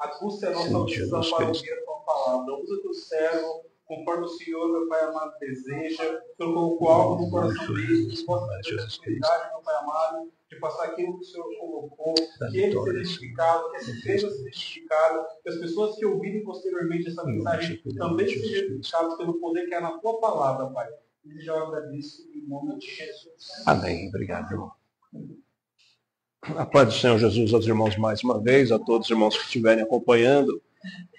Ajuste a nossa visão para ouvir a tua palavra. Usa teu servo, conforme o Senhor, meu Pai amado, deseja. O Senhor colocou algo no coração dele, que possa ter a possibilidade, meu Pai amado, de passar aquilo que o Senhor colocou, que ele seja edificado, que essa igreja seja edificada, que as pessoas que ouvirem posteriormente essa mensagem também sejam edificadas pelo poder que há na tua palavra, Pai. E já agradeço em nome de Jesus. Amém. Obrigado, irmão. A paz do Senhor Jesus aos irmãos mais uma vez, a todos os irmãos que estiverem acompanhando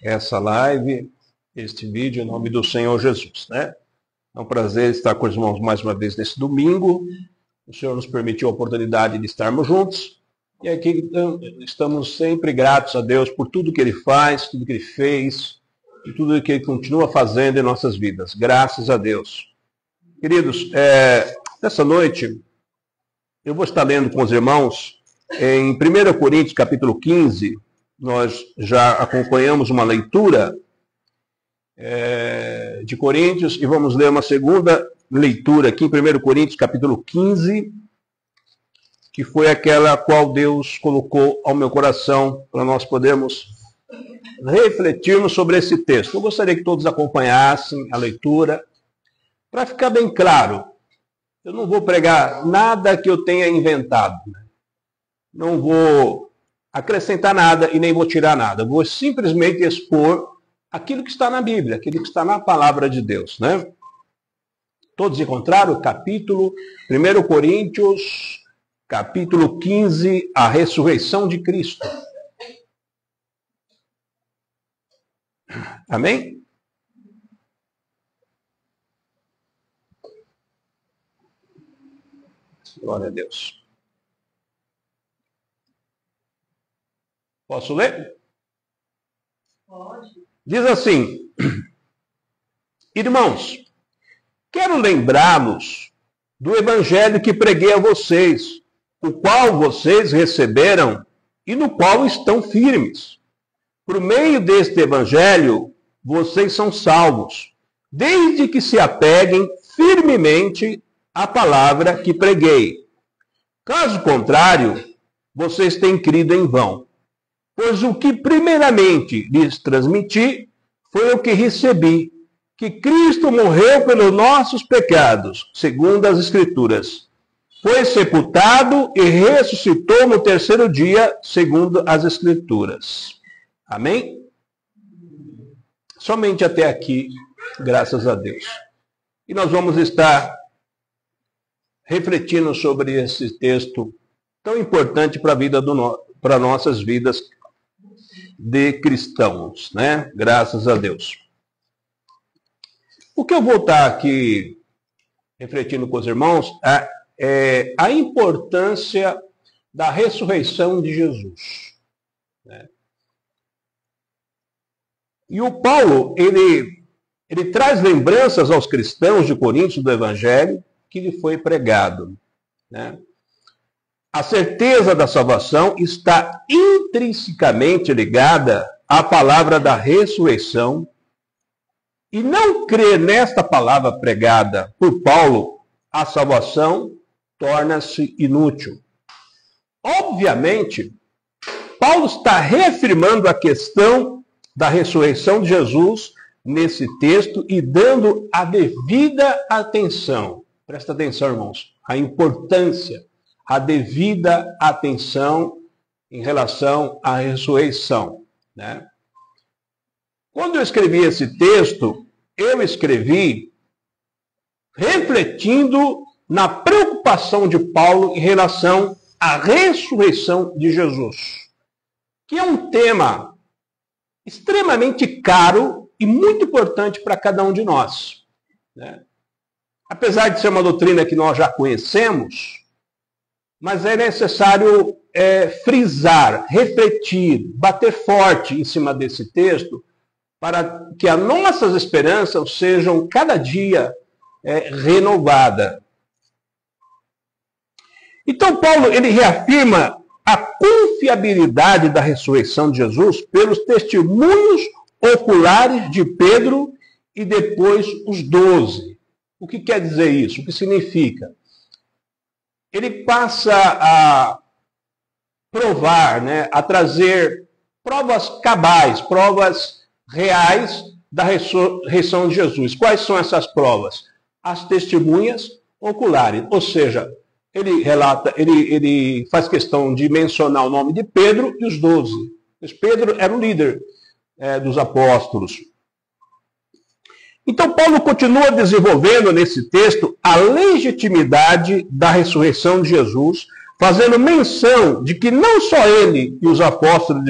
essa live, este vídeo, em nome do Senhor Jesus, né? É um prazer estar com os irmãos mais uma vez nesse domingo. O Senhor nos permitiu a oportunidade de estarmos juntos. E aqui estamos sempre gratos a Deus por tudo que Ele faz, tudo que Ele fez, e tudo que Ele continua fazendo em nossas vidas. Graças a Deus. Queridos, nessa noite, eu vou estar lendo com os irmãos em 1 Coríntios, capítulo 15, nós já acompanhamos uma leitura de Coríntios e vamos ler uma segunda leitura aqui em 1 Coríntios, capítulo 15, que foi aquela a qual Deus colocou ao meu coração para nós podermos refletirmos sobre esse texto. Eu gostaria que todos acompanhassem a leitura para ficar bem claro. Eu não vou pregar nada que eu tenha inventado. Não vou acrescentar nada e nem vou tirar nada. Vou simplesmente expor aquilo que está na Bíblia, aquilo que está na palavra de Deus, né? Todos encontraram o capítulo 1 Coríntios, capítulo 15, a ressurreição de Cristo. Amém? Glória a Deus. Posso ler? Pode. Diz assim: irmãos, quero lembrá-los do evangelho que preguei a vocês, o qual vocês receberam e no qual estão firmes. Por meio deste evangelho, vocês são salvos, desde que se apeguem firmemente à palavra que preguei. Caso contrário, vocês têm crido em vão. Pois o que primeiramente lhes transmiti foi o que recebi, que Cristo morreu pelos nossos pecados, segundo as Escrituras. Foi sepultado e ressuscitou no terceiro dia, segundo as Escrituras. Amém? Somente até aqui, graças a Deus. E nós vamos estar refletindo sobre esse texto tão importante para a vida para nossas vidas de cristãos, né? Graças a Deus. O que eu vou estar aqui refletindo com os irmãos é a importância da ressurreição de Jesus, né? E o Paulo, ele traz lembranças aos cristãos de Coríntios do Evangelho que lhe foi pregado, né? A certeza da salvação está intrinsecamente ligada à palavra da ressurreição, e não crer nesta palavra pregada por Paulo, a salvação torna-se inútil. Obviamente, Paulo está reafirmando a questão da ressurreição de Jesus nesse texto e dando a devida atenção. Presta atenção, irmãos, a importância, a devida atenção em relação à ressurreição, né? Quando eu escrevi esse texto, eu escrevi refletindo na preocupação de Paulo em relação à ressurreição de Jesus, que é um tema extremamente caro e muito importante para cada um de nós, né? Apesar de ser uma doutrina que nós já conhecemos, mas é necessário frisar, refletir, bater forte em cima desse texto para que as nossas esperanças sejam cada dia renovadas. Então Paulo ele reafirma a confiabilidade da ressurreição de Jesus pelos testemunhos oculares de Pedro e depois os 12. O que quer dizer isso? O que significa? Ele passa a provar, né, a trazer provas cabais, provas reais da ressurreição de Jesus. Quais são essas provas? As testemunhas oculares, ou seja, ele faz questão de mencionar o nome de Pedro e os 12. Pedro era o líder dos apóstolos. Então, Paulo continua desenvolvendo nesse texto a legitimidade da ressurreição de Jesus, fazendo menção de que não só ele e os apóstolos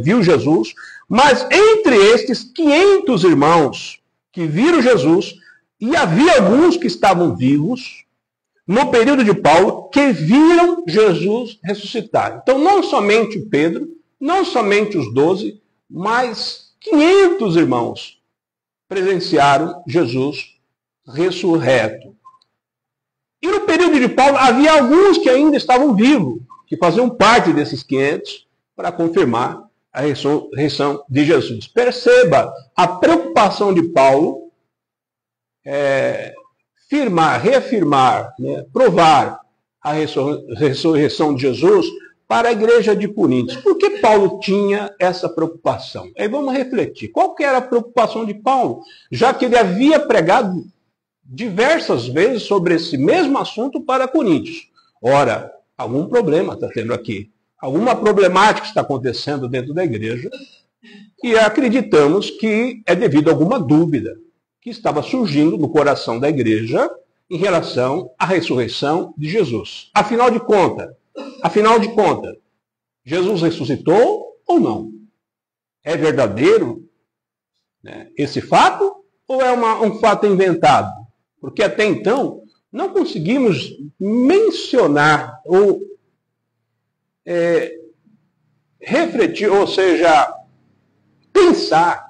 viu Jesus, mas entre estes 500 irmãos que viram Jesus, e havia alguns que estavam vivos no período de Paulo que viram Jesus ressuscitar. Então, não somente Pedro, não somente os 12, mas 500 irmãos presenciaram Jesus ressurreto. E no período de Paulo, havia alguns que ainda estavam vivos, que faziam parte desses 500, para confirmar a ressurreição de Jesus. Perceba a preocupação de Paulo reafirmar, provar a ressurreição de Jesus para a igreja de Coríntios. Por que Paulo tinha essa preocupação? Aí vamos refletir. Qual que era a preocupação de Paulo? Já que ele havia pregado diversas vezes sobre esse mesmo assunto para Coríntios. Ora, algum problema está tendo aqui. Alguma problemática está acontecendo dentro da igreja. E acreditamos que é devido a alguma dúvida que estava surgindo no coração da igreja em relação à ressurreição de Jesus. Afinal de contas, Jesus ressuscitou ou não? É verdadeiro, esse fato ou é um fato inventado? Porque até então não conseguimos mencionar ou refletir, ou seja, pensar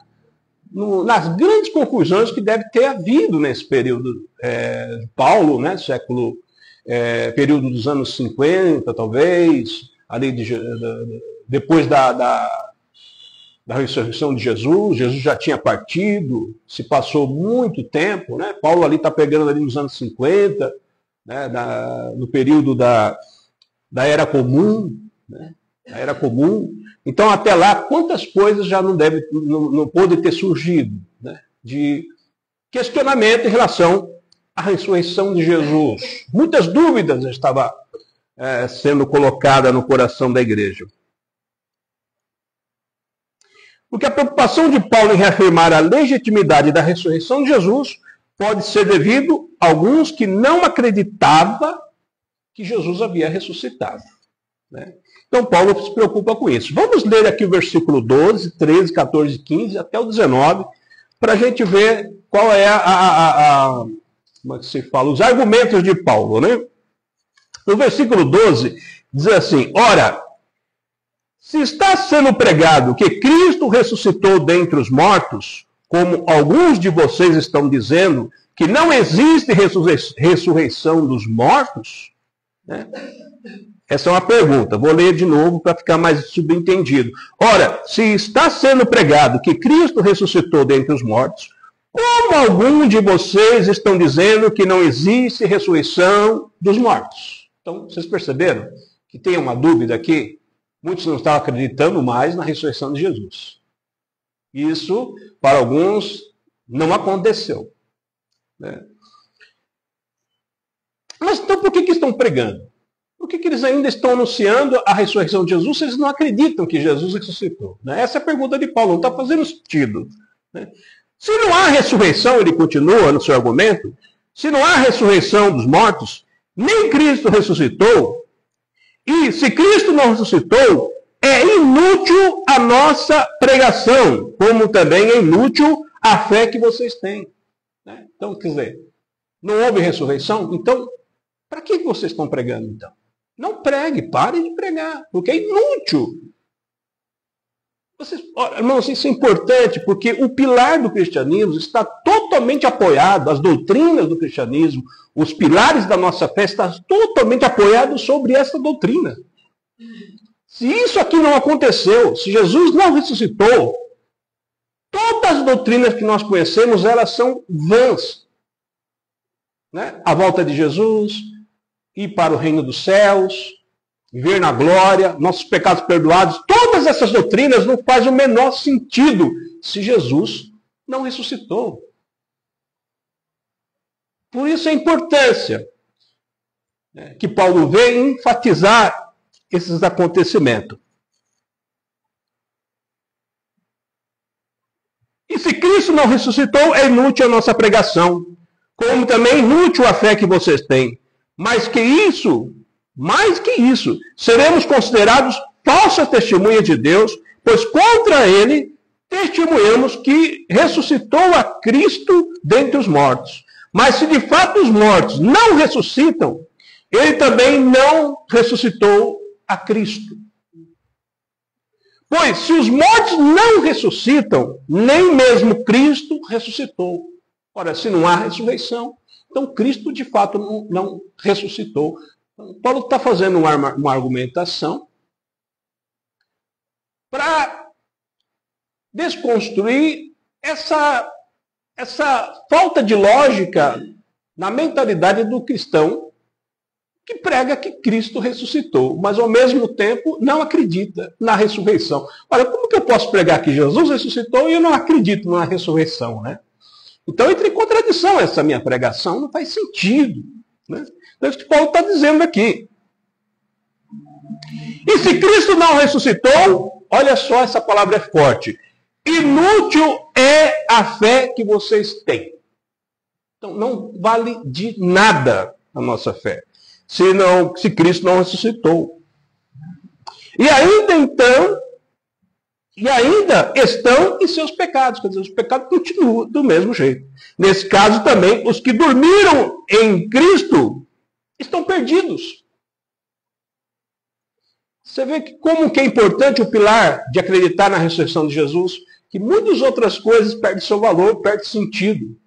nas grandes conclusões que deve ter havido nesse período de Paulo, período dos anos 50, talvez, ali depois da ressurreição de Jesus. Jesus já tinha partido, se passou muito tempo, Paulo ali está pegando ali nos anos 50, no período da Era Comum, a Era Comum. Então, até lá, quantas coisas já não pôde ter surgido de questionamento em relação à ressurreição de Jesus. Muitas dúvidas estavam sendo colocadas no coração da igreja. Porque a preocupação de Paulo em reafirmar a legitimidade da ressurreição de Jesus pode ser devido a alguns que não acreditavam que Jesus havia ressuscitado. Então, Paulo se preocupa com isso. Vamos ler aqui o versículo 12, 13, 14, 15, até o 19, para a gente ver qual é como é que se fala, os argumentos de Paulo, No versículo 12, diz assim: ora, se está sendo pregado que Cristo ressuscitou dentre os mortos, como alguns de vocês estão dizendo, que não existe ressurreição dos mortos, Essa é uma pergunta. Vou ler de novo para ficar mais subentendido. Ora, se está sendo pregado que Cristo ressuscitou dentre os mortos, como alguns de vocês estão dizendo que não existe ressurreição dos mortos? Então, vocês perceberam que tem uma dúvida aqui? Muitos não estavam acreditando mais na ressurreição de Jesus. Isso, para alguns, não aconteceu. Mas então, por que estão pregando? Por que eles ainda estão anunciando a ressurreição de Jesus se eles não acreditam que Jesus ressuscitou? Essa é a pergunta de Paulo, não está fazendo sentido. Se não há ressurreição, ele continua no seu argumento, se não há ressurreição dos mortos, nem Cristo ressuscitou, e se Cristo não ressuscitou, é inútil a nossa pregação, como também é inútil a fé que vocês têm. Então, quer dizer, não houve ressurreição? Então, para que vocês estão pregando, então? Não pregue, parem de pregar, porque é inútil. Irmãos, isso é importante, porque o pilar do cristianismo está totalmente apoiado, as doutrinas do cristianismo, os pilares da nossa fé estão totalmente apoiados sobre essa doutrina. Se isso aqui não aconteceu, se Jesus não ressuscitou, todas as doutrinas que nós conhecemos, elas são vãs. A volta de Jesus, ir para o reino dos céus, viver na glória, nossos pecados perdoados, todas essas doutrinas não fazem o menor sentido se Jesus não ressuscitou. Por isso a importância que Paulo vê em enfatizar esses acontecimentos. E se Cristo não ressuscitou, é inútil a nossa pregação, como também é inútil a fé que vocês têm. Mais que isso, seremos considerados falsas testemunhas de Deus, pois contra ele testemunhamos que ressuscitou a Cristo dentre os mortos. Mas se de fato os mortos não ressuscitam, ele também não ressuscitou a Cristo. Pois se os mortos não ressuscitam, nem mesmo Cristo ressuscitou. Ora, se não há ressurreição, então Cristo de fato não ressuscitou. Paulo está fazendo uma argumentação para desconstruir essa falta de lógica na mentalidade do cristão que prega que Cristo ressuscitou, mas ao mesmo tempo não acredita na ressurreição. Olha, como que eu posso pregar que Jesus ressuscitou e eu não acredito na ressurreição, né? Então entra em contradição essa minha pregação, não faz sentido, né? Então, isso que Paulo está dizendo aqui. E se Cristo não ressuscitou, olha só, essa palavra é forte. Inútil é a fé que vocês têm. Então, não vale de nada a nossa fé, se Cristo não ressuscitou. E ainda estão em seus pecados. Quer dizer, os pecados continuam do mesmo jeito. Nesse caso também, os que dormiram em Cristo estão perdidos. Você vê que como que é importante o pilar de acreditar na ressurreição de Jesus, que muitas outras coisas perdem seu valor, perdem sentido.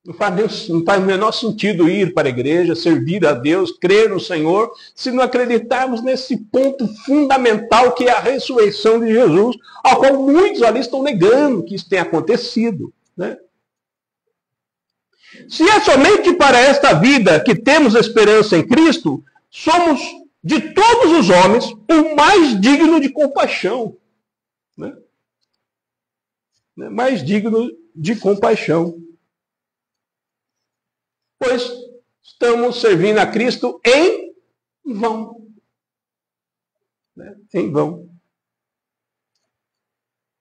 Não faz o menor sentido ir para a igreja, servir a Deus, crer no Senhor, se não acreditarmos nesse ponto fundamental que é a ressurreição de Jesus, ao qual muitos ali estão negando que isso tenha acontecido, né? Se é somente para esta vida que temos esperança em Cristo, somos, de todos os homens, o mais digno de compaixão. Né? Mais digno de compaixão. Pois estamos servindo a Cristo em vão. Né? Em vão.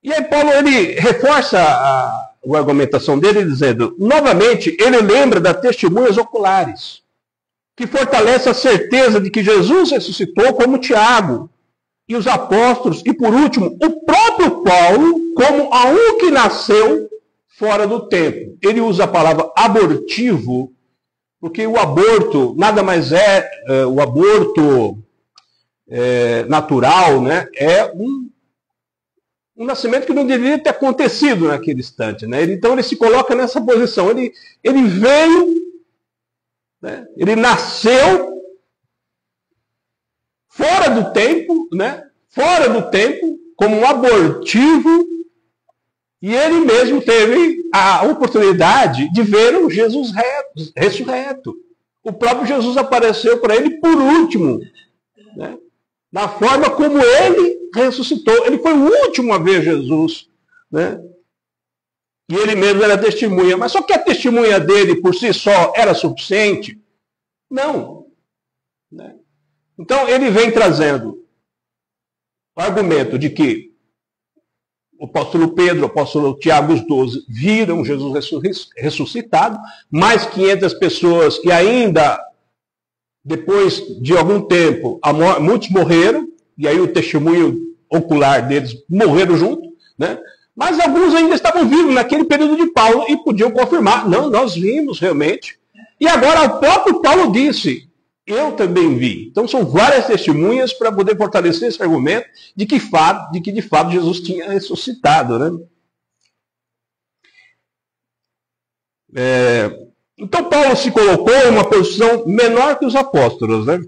E aí Paulo ele reforça a argumentação dele dizendo, novamente, ele lembra das testemunhas oculares, que fortalece a certeza de que Jesus ressuscitou, como Tiago e os apóstolos, e por último, o próprio Paulo, como a um que nasceu fora do tempo. Ele usa a palavra abortivo, porque o aborto nada mais o aborto natural, né, é um nascimento que não deveria ter acontecido naquele instante. Né? Então ele se coloca nessa posição. Ele veio, né? Ele nasceu fora do tempo, né? Fora do tempo, como um abortivo, e ele mesmo teve a oportunidade de ver o Jesus ressurreto. O próprio Jesus apareceu para ele por último, né? Da forma como ele ressuscitou. Ele foi o último a ver Jesus, né? E ele mesmo era testemunha. Mas só que a testemunha dele por si só era suficiente? Não. Né? Então ele vem trazendo o argumento de que o apóstolo Pedro, o apóstolo Tiago, os 12, viram Jesus ressuscitado, mais 500 pessoas, e ainda, depois de algum tempo, muitos morreram, e aí o testemunho ocular deles morreram junto, né? Mas alguns ainda estavam vivos naquele período de Paulo e podiam confirmar, não, nós vimos realmente. E agora o próprio Paulo disse, eu também vi. Então são várias testemunhas para poder fortalecer esse argumento de que de fato Jesus tinha ressuscitado, né? Então Paulo se colocou em uma posição menor que os apóstolos, né?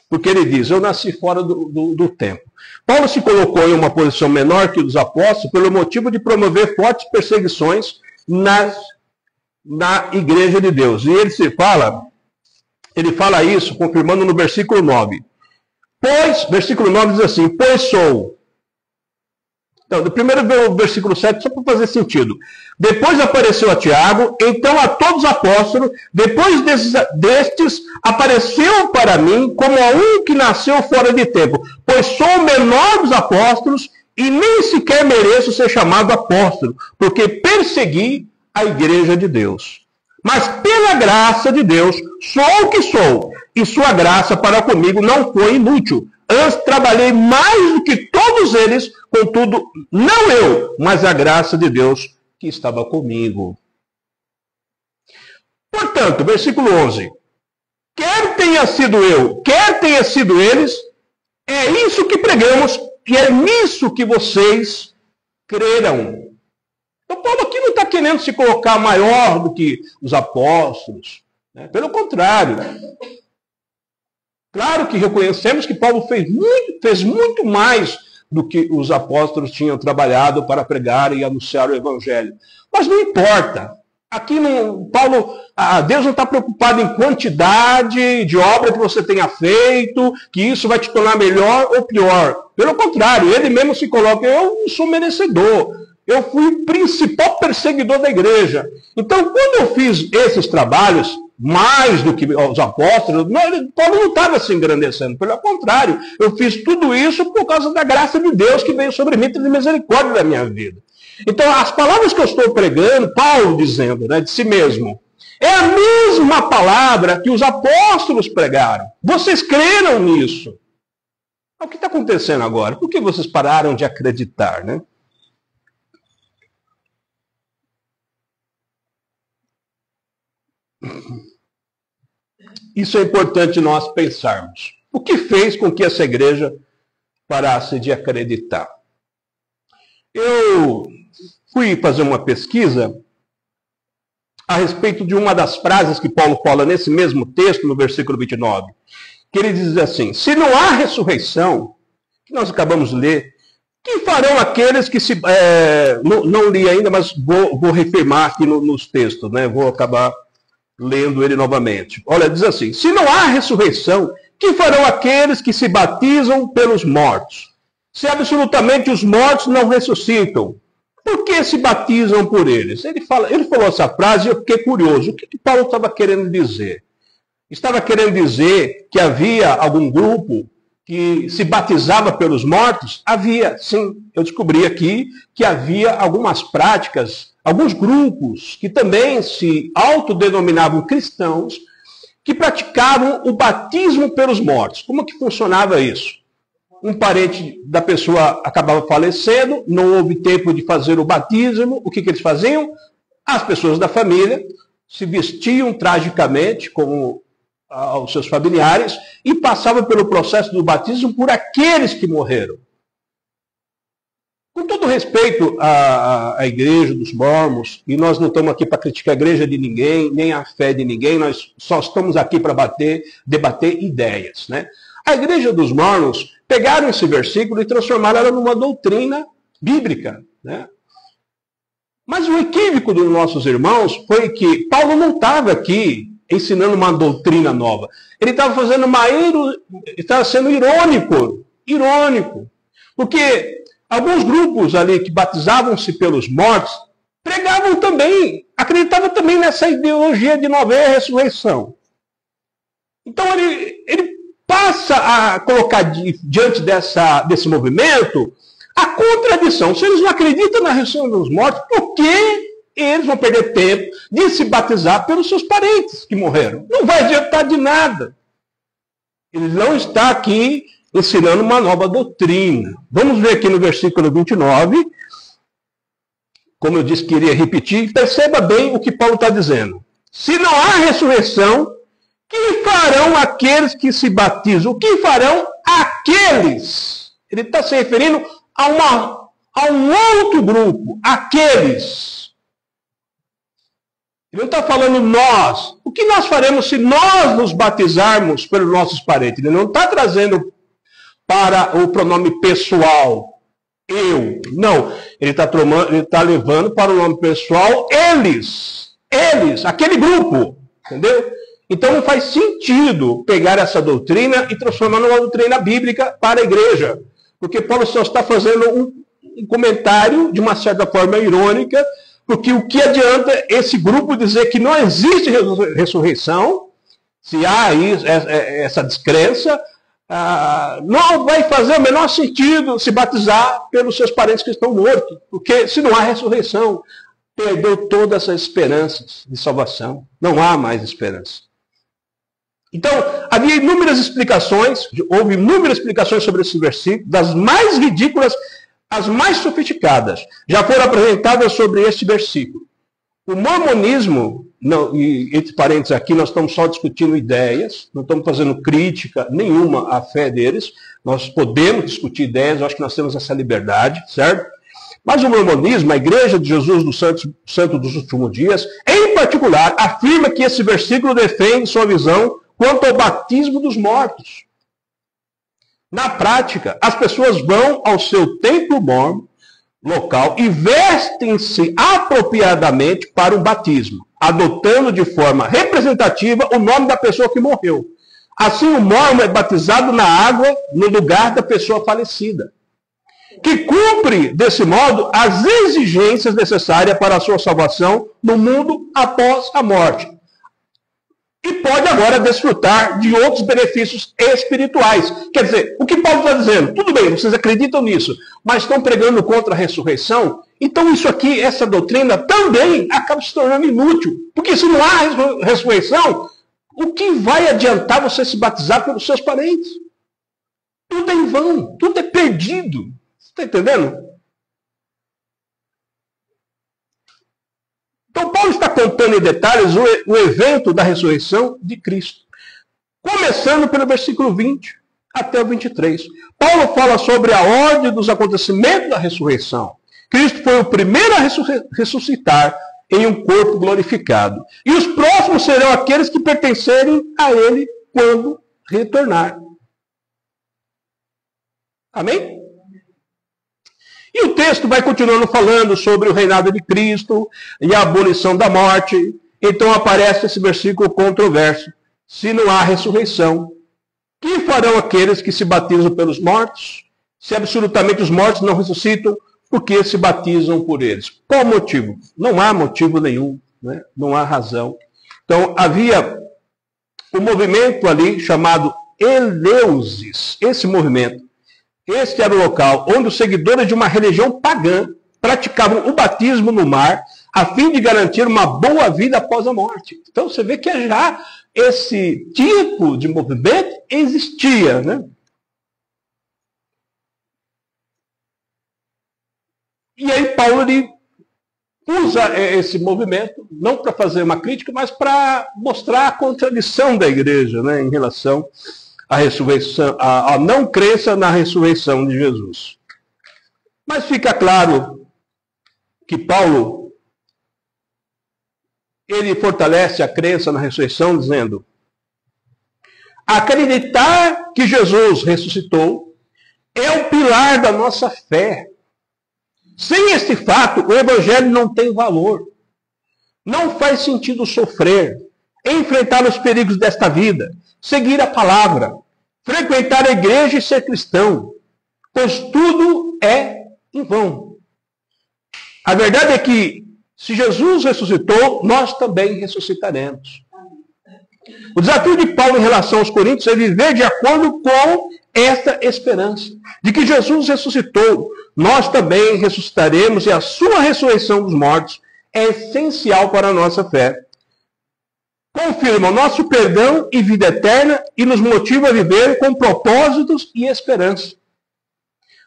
Porque ele diz, eu nasci fora do tempo. Paulo se colocou em uma posição menor que os apóstolos pelo motivo de promover fortes perseguições na igreja de Deus. E ele se fala ele fala isso, confirmando no versículo 9. Pois, versículo 9 diz assim, pois sou. Então, primeiro ver o versículo 7, só para fazer sentido. Depois apareceu a Tiago, então a todos os apóstolos, depois destes, apareceu para mim como a um que nasceu fora de tempo, pois sou o menor dos apóstolos e nem sequer mereço ser chamado apóstolo, porque persegui a igreja de Deus. Mas pela graça de Deus, sou o que sou, e sua graça para comigo não foi inútil. Antes trabalhei mais do que todos eles, contudo, não eu, mas a graça de Deus que estava comigo. Portanto, versículo 11. Quer tenha sido eu, quer tenha sido eles, é isso que pregamos e é nisso que vocês creram. Então, Paulo aqui não está querendo se colocar maior do que os apóstolos. Né? Pelo contrário. Claro que reconhecemos que Paulo fez muito mais do que os apóstolos tinham trabalhado para pregar e anunciar o evangelho. Mas não importa. Aqui Deus não está preocupado em quantidade de obra que você tenha feito, que isso vai te tornar melhor ou pior. Pelo contrário, ele mesmo se coloca, eu não sou merecedor. Eu fui o principal perseguidor da igreja. Então, quando eu fiz esses trabalhos, mais do que os apóstolos, Paulo não estava se engrandecendo. Pelo contrário, eu fiz tudo isso por causa da graça de Deus que veio sobre mim, de misericórdia da minha vida. Então, as palavras que eu estou pregando, Paulo dizendo, né, de si mesmo, é a mesma palavra que os apóstolos pregaram. Vocês creram nisso. O que está acontecendo agora? Por que vocês pararam de acreditar, né? Isso é importante nós pensarmos. O que fez com que essa igreja parasse de acreditar? Eu fui fazer uma pesquisa a respeito de uma das frases que Paulo fala nesse mesmo texto, no versículo 29, que ele diz assim, se não há ressurreição, que nós acabamos de ler, que farão aqueles que se... não li ainda, mas vou reafirmar aqui nos textos, né? Vou acabar lendo ele novamente. Olha, diz assim, se não há ressurreição, que farão aqueles que se batizam pelos mortos? Se absolutamente os mortos não ressuscitam, por que se batizam por eles? Ele falou essa frase e eu fiquei curioso. O que Paulo estava querendo dizer? Estava querendo dizer que havia algum grupo que se batizava pelos mortos? Havia, sim. Eu descobri aqui que havia algumas práticas, alguns grupos que também se autodenominavam cristãos, que praticavam o batismo pelos mortos. Como que funcionava isso? Um parente da pessoa acabava falecendo, não houve tempo de fazer o batismo, o que eles faziam? As pessoas da família se vestiam tragicamente como aos seus familiares e passavam pelo processo do batismo por aqueles que morreram. Com todo respeito à igreja dos mormons, e nós não estamos aqui para criticar a igreja de ninguém, nem a fé de ninguém, nós só estamos aqui para debater ideias, né? A igreja dos mormons pegaram esse versículo e transformaram ela numa doutrina bíblica, né? Mas o equívoco dos nossos irmãos foi que Paulo não estava aqui ensinando uma doutrina nova. Ele estava estava sendo irônico. Porque alguns grupos ali que batizavam-se pelos mortos pregavam também, acreditavam também nessa ideologia de nova ressurreição. Então ele passa a colocar diante desse movimento a contradição. Se eles não acreditam na ressurreição dos mortos, por que eles vão perder tempo de se batizar pelos seus parentes que morreram? Não vai adiantar de nada. Ele não está aqui ensinando uma nova doutrina. Vamos ver aqui no versículo 29, como eu disse que iria repetir, perceba bem o que Paulo está dizendo. Se não há ressurreição, que farão aqueles que se batizam? O que farão aqueles? Ele está se referindo a um outro grupo, aqueles. Ele não está falando nós. O que nós faremos se nós nos batizarmos pelos nossos parentes? Ele não está trazendo para o pronome pessoal, eu. Não. Ele está levando para o nome pessoal eles, aquele grupo. Entendeu? Então não faz sentido pegar essa doutrina e transformar numa doutrina bíblica para a igreja. Porque Paulo só está fazendo um comentário, de uma certa forma irônica, porque o que adianta esse grupo dizer que não existe ressurreição, se há essa descrença, não vai fazer o menor sentido se batizar pelos seus parentes que estão mortos. Porque se não há ressurreição, perdeu todas essas esperanças de salvação. Não há mais esperança. Então, havia inúmeras explicações, houve inúmeras explicações sobre esse versículo, das mais ridículas às mais sofisticadas, já foram apresentadas sobre este versículo. O mormonismo, não, e entre parênteses aqui, nós estamos só discutindo ideias, não estamos fazendo crítica nenhuma à fé deles, nós podemos discutir ideias, eu acho que nós temos essa liberdade, certo? Mas o mormonismo, a Igreja de Jesus do Santo dos Últimos Dias, em particular, afirma que esse versículo defende sua visão quanto ao batismo dos mortos. Na prática, as pessoas vão ao seu templo mormon local e vestem-se apropriadamente para o batismo, adotando de forma representativa o nome da pessoa que morreu. Assim, o mormon é batizado na água no lugar da pessoa falecida, que cumpre, desse modo, as exigências necessárias para a sua salvação no mundo após a morte. E pode agora desfrutar de outros benefícios espirituais. Quer dizer, o que Paulo está dizendo? Tudo bem, vocês acreditam nisso, mas estão pregando contra a ressurreição? Então isso aqui, essa doutrina, também acaba se tornando inútil. Porque se não há ressurreição, o que vai adiantar você se batizar pelos seus parentes? Tudo é em vão, tudo é perdido. Você está entendendo? Então, Paulo está contando em detalhes o evento da ressurreição de Cristo. Começando pelo versículo 20 até o 23. Paulo fala sobre a ordem dos acontecimentos da ressurreição. Cristo foi o primeiro a ressuscitar em um corpo glorificado. E os próximos serão aqueles que pertencerem a ele quando retornar. Amém? E o texto vai continuando falando sobre o reinado de Cristo e a abolição da morte. Então aparece esse versículo controverso. Se não há ressurreição, que farão aqueles que se batizam pelos mortos? Se absolutamente os mortos não ressuscitam, por que se batizam por eles? Qual o motivo? Não há motivo nenhum, né? Não há razão. Então havia um movimento ali chamado Eleusis. Esse movimento, este era o local onde os seguidores de uma religião pagã praticavam o batismo no mar a fim de garantir uma boa vida após a morte. Então você vê que já esse tipo de movimento existia, né? E aí Paulo ele usa esse movimento não para fazer uma crítica, mas para mostrar a contradição da igreja, né, em relação à ressurreição, a não crença na ressurreição de Jesus. Mas fica claro que Paulo ele fortalece a crença na ressurreição dizendo: acreditar que Jesus ressuscitou é o pilar da nossa fé. Sem este fato, o evangelho não tem valor. Não faz sentido sofrer, enfrentar os perigos desta vida, seguir a palavra, frequentar a igreja e ser cristão, pois tudo é em vão. A verdade é que, se Jesus ressuscitou, nós também ressuscitaremos. O desafio de Paulo em relação aos coríntios é viver de acordo com esta esperança, de que Jesus ressuscitou, nós também ressuscitaremos, e a sua ressurreição dos mortos é essencial para a nossa fé. Confirma o nosso perdão e vida eterna e nos motiva a viver com propósitos e esperança.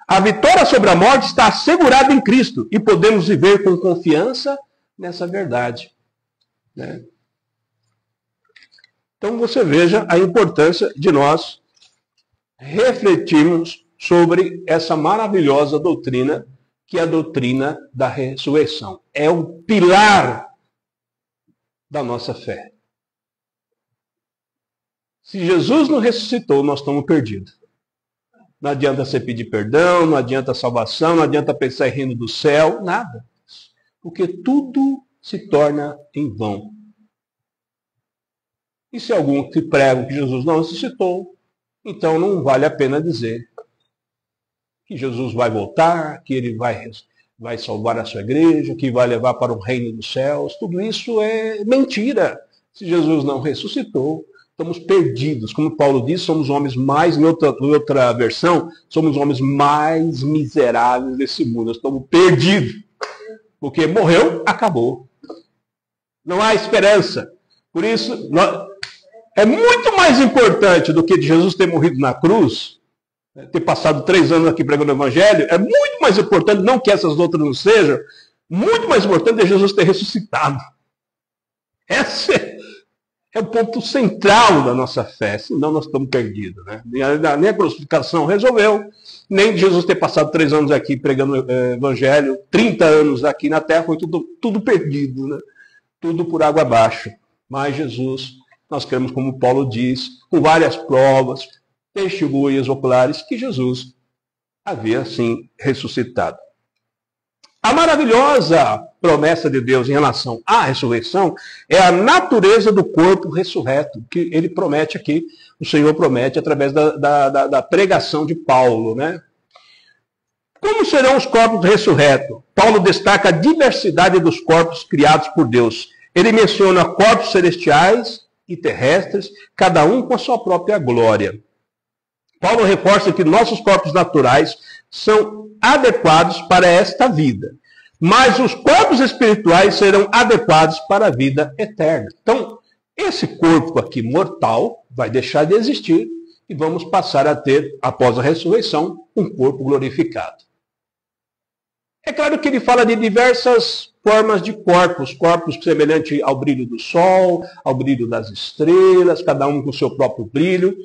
A vitória sobre a morte está assegurada em Cristo e podemos viver com confiança nessa verdade, né? Então você veja a importância de nós refletirmos sobre essa maravilhosa doutrina, que é a doutrina da ressurreição. É o pilar da nossa fé. Se Jesus não ressuscitou, nós estamos perdidos. Não adianta você pedir perdão, não adianta salvação, não adianta pensar em reino do céu, nada. Porque tudo se torna em vão. E se algum que pregam que Jesus não ressuscitou, então não vale a pena dizer que Jesus vai voltar, que ele vai salvar a sua igreja, que vai levar para o reino dos céus. Tudo isso é mentira. Se Jesus não ressuscitou, estamos perdidos. Como Paulo diz, somos homens mais, em outra versão, somos homens mais miseráveis desse mundo. Nós estamos perdidos. Porque morreu, acabou. Não há esperança. Por isso, é muito mais importante do que Jesus ter morrido na cruz, ter passado 3 anos aqui pregando o Evangelho, é muito mais importante, não que essas outras não sejam, muito mais importante é Jesus ter ressuscitado. Esse é o ponto central da nossa fé, senão nós estamos perdidos. Né? Nem a crucificação resolveu, nem Jesus ter passado 3 anos aqui pregando o Evangelho, 30 anos aqui na Terra, foi tudo perdido, né? Tudo por água abaixo. Mas Jesus, nós queremos, como Paulo diz, com várias provas, testemunhas oculares, que Jesus havia, sim, ressuscitado. A maravilhosa promessa de Deus em relação à ressurreição é a natureza do corpo ressurreto, que ele promete aqui, o Senhor promete através da pregação de Paulo, né? Como serão os corpos ressurretos? Paulo destaca a diversidade dos corpos criados por Deus. Ele menciona corpos celestiais e terrestres, cada um com a sua própria glória. Paulo reforça que nossos corpos naturais são adequados para esta vida, mas os corpos espirituais serão adequados para a vida eterna. Então, esse corpo aqui mortal vai deixar de existir e vamos passar a ter, após a ressurreição, um corpo glorificado. É claro que ele fala de diversas formas de corpos semelhantes ao brilho do sol, ao brilho das estrelas, cada um com o seu próprio brilho.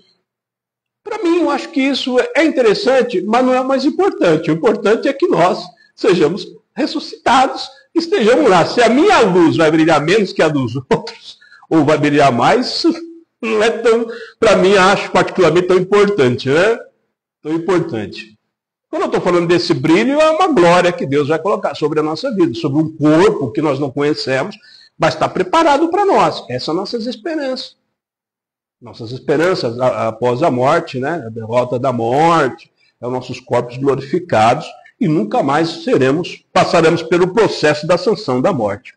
Para mim, eu acho que isso é interessante, mas não é o mais importante. O importante é que nós sejamos ressuscitados, estejamos lá. Se a minha luz vai brilhar menos que a dos outros, ou vai brilhar mais, não é tão, para mim, acho particularmente tão importante, né? Tão importante. Quando eu estou falando desse brilho, é uma glória que Deus vai colocar sobre a nossa vida, sobre um corpo que nós não conhecemos, mas está preparado para nós. Essas são nossas esperanças. Nossas esperanças após a morte, né? A derrota da morte, é os nossos corpos glorificados e nunca mais passaremos pelo processo da ascensão da morte.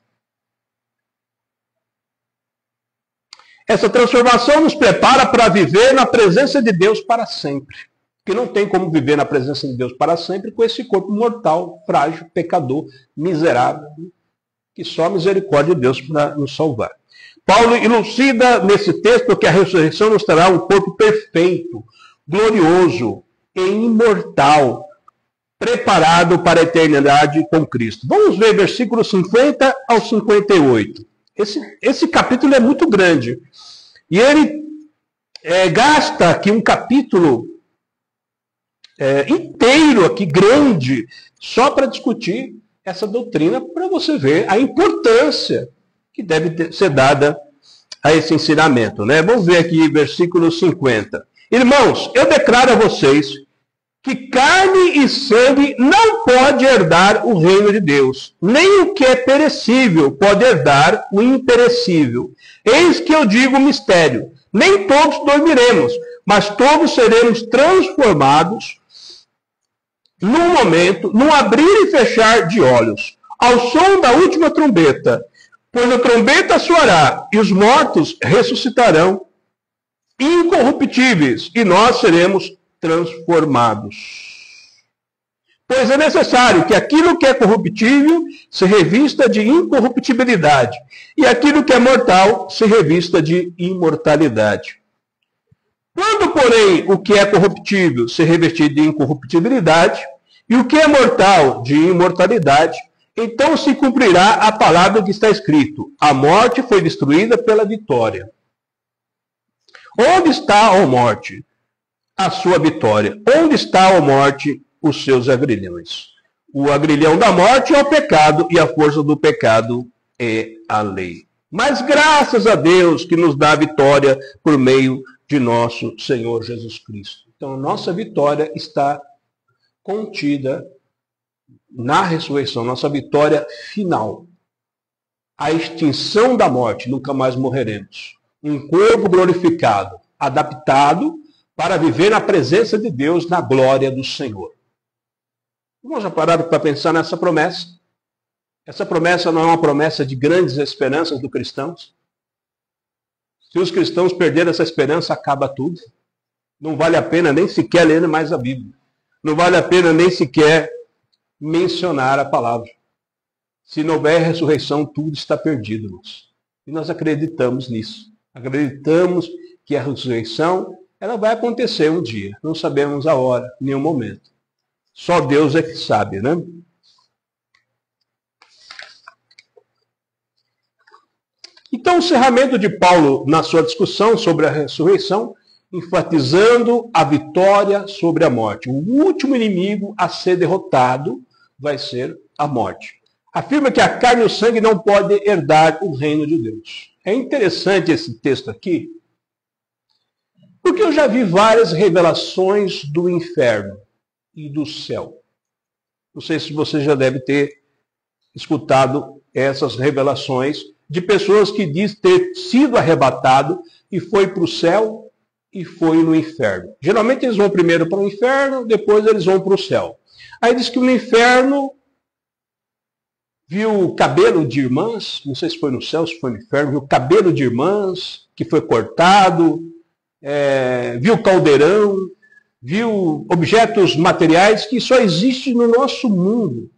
Essa transformação nos prepara para viver na presença de Deus para sempre. Porque não tem como viver na presença de Deus para sempre com esse corpo mortal, frágil, pecador, miserável, que só a misericórdia de Deus para nos salvar. Paulo elucida nesse texto que a ressurreição nos trará um corpo perfeito, glorioso e imortal, preparado para a eternidade com Cristo. Vamos ver versículos 50 ao 58. Esse capítulo é muito grande. E ele gasta aqui um capítulo inteiro, aqui grande, só para discutir essa doutrina, para você ver a importância que deve ser dada a esse ensinamento, né? Vamos ver aqui versículo 50. Irmãos, eu declaro a vocês que carne e sangue não pode herdar o reino de Deus, nem o que é perecível pode herdar o imperecível. Eis que eu digo o mistério: nem todos dormiremos, mas todos seremos transformados num momento, num abrir e fechar de olhos, ao som da última trombeta. Pois a trombeta soará, e os mortos ressuscitarão incorruptíveis, e nós seremos transformados. Pois é necessário que aquilo que é corruptível se revista de incorruptibilidade, e aquilo que é mortal se revista de imortalidade. Quando, porém, o que é corruptível se revestir de incorruptibilidade, e o que é mortal de imortalidade, então se cumprirá a palavra que está escrito: a morte foi destruída pela vitória. Onde está, ó morte, a sua vitória? Onde está, ó morte, os seus agrilhões? O agrilhão da morte é o pecado, e a força do pecado é a lei. Mas graças a Deus que nos dá a vitória por meio de nosso Senhor Jesus Cristo. Então, nossa vitória está contida na ressurreição, nossa vitória final. A extinção da morte, nunca mais morreremos. um corpo glorificado, adaptado para viver na presença de Deus, na glória do Senhor. Vamos já parar para pensar nessa promessa? Essa promessa não é uma promessa de grandes esperanças dos cristãos? Se os cristãos perderem essa esperança, acaba tudo. Não vale a pena nem sequer ler mais a Bíblia. Não vale a pena nem sequer mencionar a palavra. Se não houver ressurreição, tudo está perdido, irmãos. E nós acreditamos nisso. Acreditamos que a ressurreição ela vai acontecer um dia. Não sabemos a hora, nem o momento. Só Deus é que sabe, né? Então, o encerramento de Paulo na sua discussão sobre a ressurreição, enfatizando a vitória sobre a morte. O último inimigo a ser derrotado vai ser a morte. Afirma que a carne e o sangue não podem herdar o reino de Deus. É interessante esse texto aqui, porque eu já vi várias revelações do inferno e do céu. Não sei se você já deve ter escutado essas revelações de pessoas que diz ter sido arrebatado e foi para o céu e foi no inferno. Geralmente eles vão primeiro para o inferno, depois eles vão para o céu. Aí diz que no inferno viu cabelo de irmãs, não sei se foi no céu, se foi no inferno, viu cabelo de irmãs que foi cortado, viu caldeirão, viu objetos materiais que só existem no nosso mundo.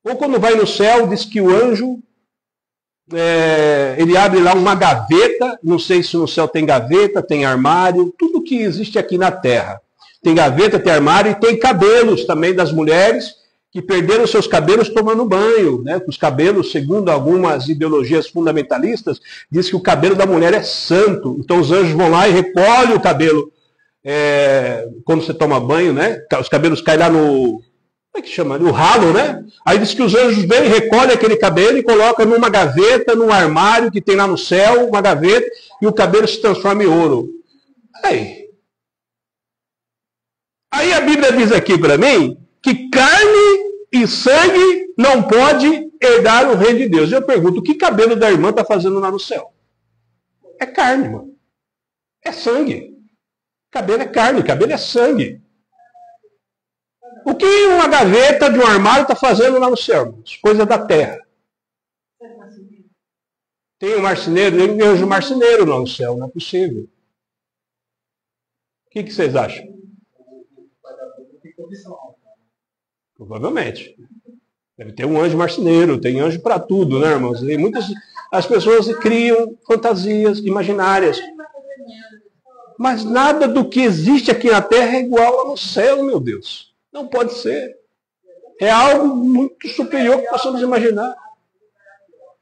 Ou quando vai no céu, diz que o anjo ele abre lá uma gaveta, não sei se no céu tem gaveta, tem armário, tudo que existe aqui na terra. Tem gaveta, tem armário e tem cabelos também das mulheres que perderam seus cabelos tomando banho. Né? Os cabelos, segundo algumas ideologias fundamentalistas, diz que o cabelo da mulher é santo. Então os anjos vão lá e recolhem o cabelo quando você toma banho, né? Os cabelos caem lá no... Como é que chama? No ralo, né? Aí diz que os anjos vêm, recolhem aquele cabelo e colocam numa gaveta, num armário que tem lá no céu, uma gaveta, e o cabelo se transforma em ouro. Aí a Bíblia diz aqui para mim que carne e sangue não pode herdar o reino de Deus. Eu pergunto, o que cabelo da irmã está fazendo lá no céu? É carne, mano. É sangue. Cabelo é carne, cabelo é sangue. O que uma gaveta de um armário está fazendo lá no céu, irmãos? Coisa da terra. Tem um marceneiro, tem um anjo marceneiro lá no céu, não é possível. O que vocês acham? Provavelmente. Deve ter um anjo marceneiro, tem anjo para tudo, né, irmãos? Tem as pessoas criam fantasias imaginárias. Mas nada do que existe aqui na terra é igual lá no céu, meu Deus. Não pode ser. É algo muito superior que possamos imaginar.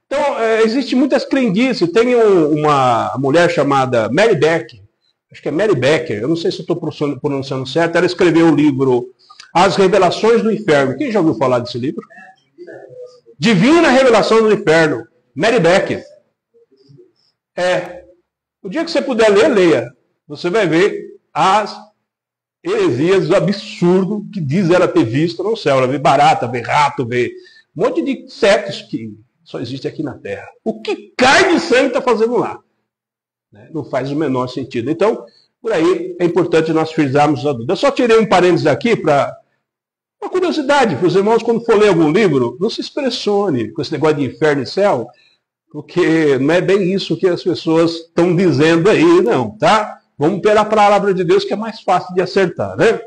Então, existe muitas crendices. Tem uma mulher chamada Mary Becker, acho que é Mary Becker, eu não sei se estou pronunciando certo, ela escreveu o livro As Revelações do Inferno. Quem já ouviu falar desse livro? Divina Revelação do Inferno. Mary Becker. O dia que você puder ler, leia. Você vai ver as heresias, o absurdo que diz ela ter visto no céu. Ela vê barata, vê rato, vê um monte de insetos que só existe aqui na Terra. O que carne e sangue está fazendo lá? Não faz o menor sentido. Então, por aí, é importante nós frisarmos a dúvida. Eu só tirei um parênteses aqui para uma curiosidade, para os irmãos, quando for ler algum livro, não se expressione com esse negócio de inferno e céu, porque não é bem isso que as pessoas estão dizendo aí, não, tá? Vamos pela palavra de Deus, que é mais fácil de acertar, né?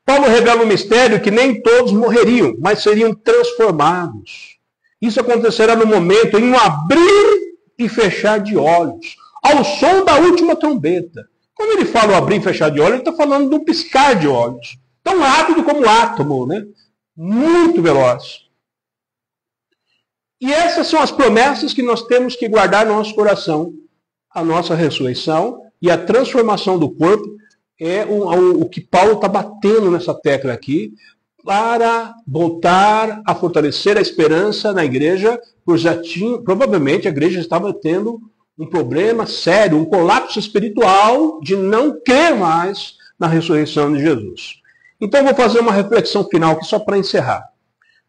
Paulo revela um mistério que nem todos morreriam, mas seriam transformados. Isso acontecerá no momento, em um abrir e fechar de olhos, ao som da última trombeta. Quando ele fala o abrir e fechar de olhos, ele está falando de um piscar de olhos. Tão rápido como o átomo, né? Muito veloz. E essas são as promessas que nós temos que guardar no nosso coração. A nossa ressurreição e a transformação do corpo é o que Paulo está batendo nessa tecla aqui, para voltar a fortalecer a esperança na igreja, pois provavelmente a igreja estava tendo um problema sério, um colapso espiritual de não crer mais na ressurreição de Jesus. Então vou fazer uma reflexão final aqui só para encerrar.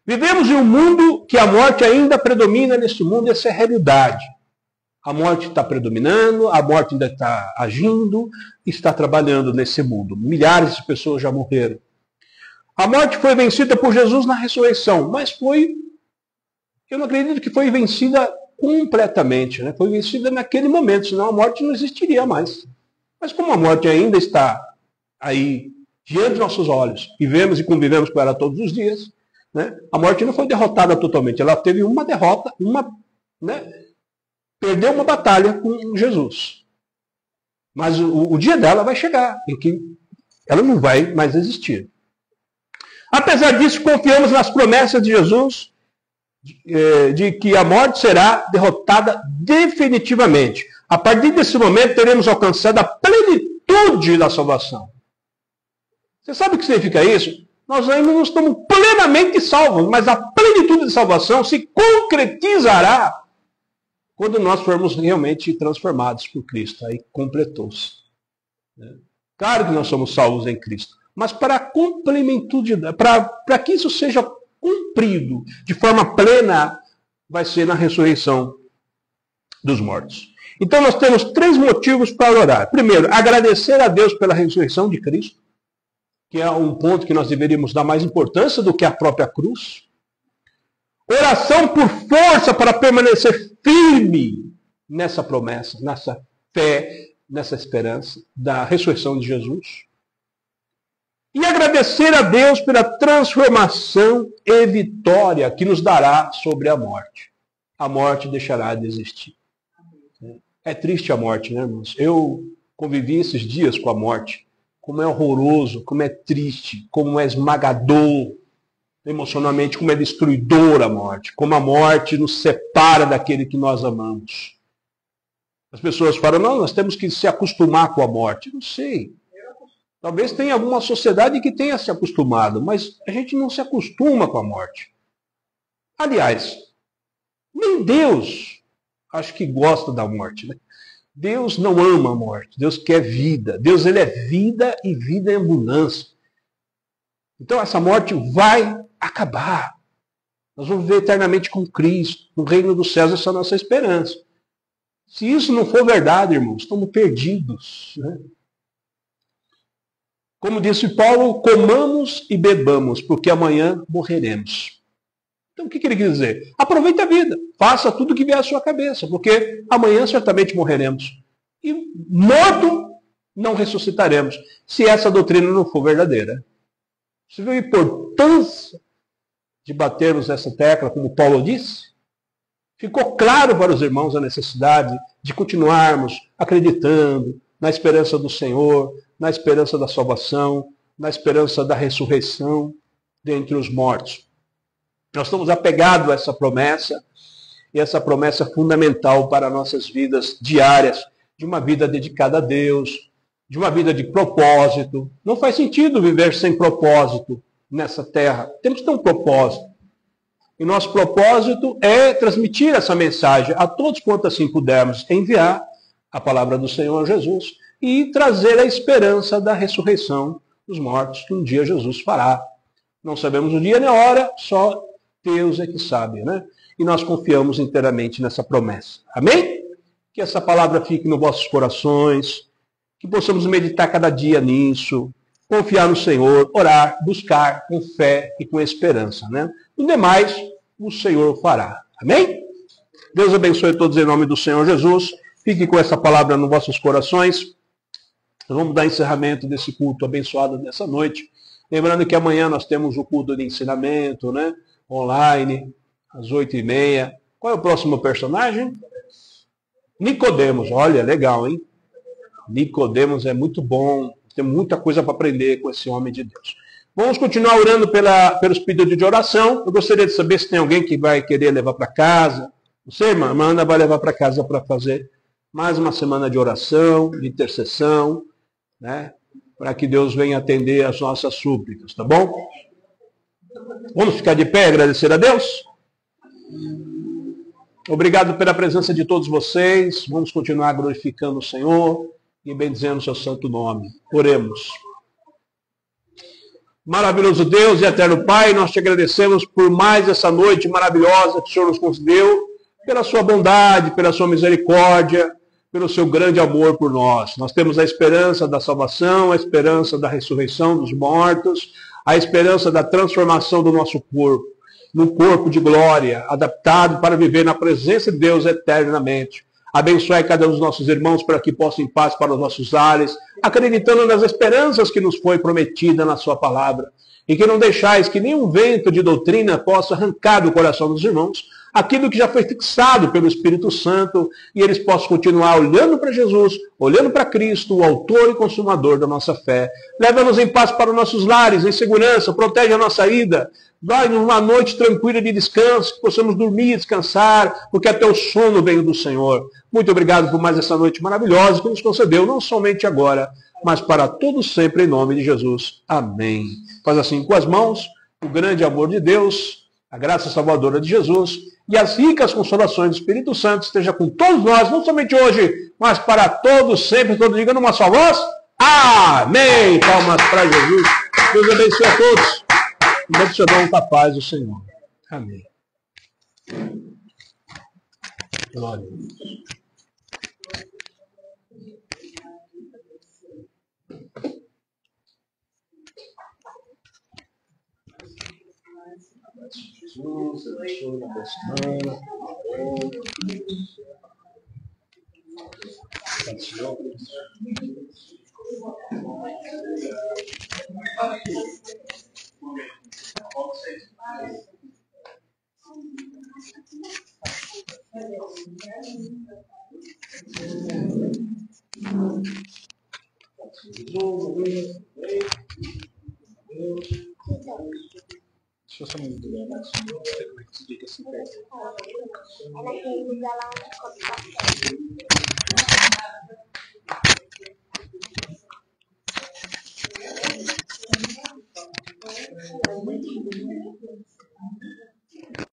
Vivemos em um mundo que a morte ainda predomina nesse mundo, essa é a realidade. A morte está predominando, a morte ainda está agindo, está trabalhando nesse mundo. Milhares de pessoas já morreram. A morte foi vencida por Jesus na ressurreição, mas eu não acredito que foi vencida completamente, né? Foi vencida naquele momento, senão a morte não existiria mais. Mas como a morte ainda está aí diante dos nossos olhos, e vemos e convivemos com ela todos os dias, né? A morte não foi derrotada totalmente, ela teve uma derrota, perdeu uma batalha com Jesus. Mas o dia dela vai chegar, em que ela não vai mais existir. Apesar disso, confiamos nas promessas de Jesus, de que a morte será derrotada definitivamente. A partir desse momento, teremos alcançado a plenitude da salvação. Você sabe o que significa isso? Nós ainda não estamos plenamente salvos, mas a plenitude de salvação se concretizará quando nós formos realmente transformados por Cristo. Aí completou-se. Claro que nós somos salvos em Cristo, mas para a complementude, para que isso seja cumprido de forma plena, vai ser na ressurreição dos mortos. Então nós temos 3 motivos para orar. Primeiro, agradecer a Deus pela ressurreição de Cristo, que é um ponto que nós deveríamos dar mais importância do que a própria cruz. Oração por força para permanecer firme nessa promessa, nessa fé, nessa esperança da ressurreição de Jesus. E agradecer a Deus pela transformação e vitória que nos dará sobre a morte. A morte deixará de existir. É triste a morte, né, irmãos? Eu convivi esses dias com a morte. Como é horroroso, como é triste, como é esmagador emocionalmente, como é destruidora a morte. Como a morte nos separa daquele que nós amamos. As pessoas falam, não, nós temos que se acostumar com a morte. Não sei. Talvez tenha alguma sociedade que tenha se acostumado, mas a gente não se acostuma com a morte. Aliás, nem Deus acho que gosta da morte, né? Deus não ama a morte, Deus quer vida. Deus, ele é vida e vida em abundância. Então essa morte vai acabar. Nós vamos viver eternamente com Cristo, no reino dos céus, essa é a nossa esperança. Se isso não for verdade, irmãos, estamos perdidos, né? Como disse Paulo, comamos e bebamos, porque amanhã morreremos. Então o que ele quer dizer? Aproveite a vida, faça tudo o que vier à sua cabeça, porque amanhã certamente morreremos. E morto, não ressuscitaremos, se essa doutrina não for verdadeira. Você viu a importância de batermos nessa tecla, como Paulo disse? Ficou claro para os irmãos a necessidade de continuarmos acreditando na esperança do Senhor, na esperança da salvação, na esperança da ressurreição dentre os mortos. Nós estamos apegados a essa promessa, e essa promessa é fundamental para nossas vidas diárias, de uma vida dedicada a Deus, de uma vida de propósito. Não faz sentido viver sem propósito nessa terra. Temos que ter um propósito. E nosso propósito é transmitir essa mensagem a todos quanto assim pudermos, enviar a palavra do Senhor Jesus e trazer a esperança da ressurreição dos mortos, que um dia Jesus fará. Não sabemos o dia nem a hora, só Deus é que sabe, né? E nós confiamos inteiramente nessa promessa. Amém? Que essa palavra fique nos vossos corações, que possamos meditar cada dia nisso, confiar no Senhor, orar, buscar com fé e com esperança, né? O demais, o Senhor fará. Amém? Deus abençoe todos em nome do Senhor Jesus. Fique com essa palavra nos vossos corações. Nós vamos dar encerramento desse culto abençoado nessa noite. Lembrando que amanhã nós temos o culto de ensinamento, né? Online, às 8h30. Qual é o próximo personagem? Nicodemos. Olha, legal, hein? Nicodemos é muito bom. Tem muita coisa para aprender com esse homem de Deus. Vamos continuar orando pelos pedidos de oração. Eu gostaria de saber se tem alguém que vai querer levar para casa. Você, irmã, Amanda, vai levar para casa para fazer mais uma semana de oração, de intercessão, né? Para que Deus venha atender as nossas súplicas, tá bom? Vamos ficar de pé e agradecer a Deus? Obrigado pela presença de todos vocês. Vamos continuar glorificando o Senhor e bendizendo o seu santo nome. Oremos. Maravilhoso Deus e eterno Pai, nós te agradecemos por mais essa noite maravilhosa que o Senhor nos concedeu. pela sua bondade, pela sua misericórdia, pelo seu grande amor por nós. Nós temos a esperança da salvação, a esperança da ressurreição dos mortos, a esperança da transformação do nosso corpo, num corpo de glória, adaptado para viver na presença de Deus eternamente. Abençoe cada um dos nossos irmãos para que possam ir em paz para os nossos lares, acreditando nas esperanças que nos foi prometida na sua palavra. E que não deixais que nenhum vento de doutrina possa arrancar do coração dos irmãos aquilo que já foi fixado pelo Espírito Santo, e eles possam continuar olhando para Jesus, olhando para Cristo, o autor e consumador da nossa fé. Leva-nos em paz para os nossos lares, em segurança, protege a nossa ida. Vai numa noite tranquila de descanso, que possamos dormir e descansar, porque até o sono veio do Senhor. Muito obrigado por mais essa noite maravilhosa que nos concedeu, não somente agora, mas para todos sempre, em nome de Jesus. Amém. Faz assim com as mãos, o grande amor de Deus, a graça salvadora de Jesus e as ricas consolações do Espírito Santo esteja com todos nós, não somente hoje, mas para todos sempre, todos digam numa só voz. Amém. Palmas para Jesus. Deus abençoe a todos. E gratidão com a paz do Senhor. Amém. Glória a Deus. Jesus, abençoe na semana. Deixa eu só me ligar, mas não sei como é que explica assim perto. Ela quer ligar lá onde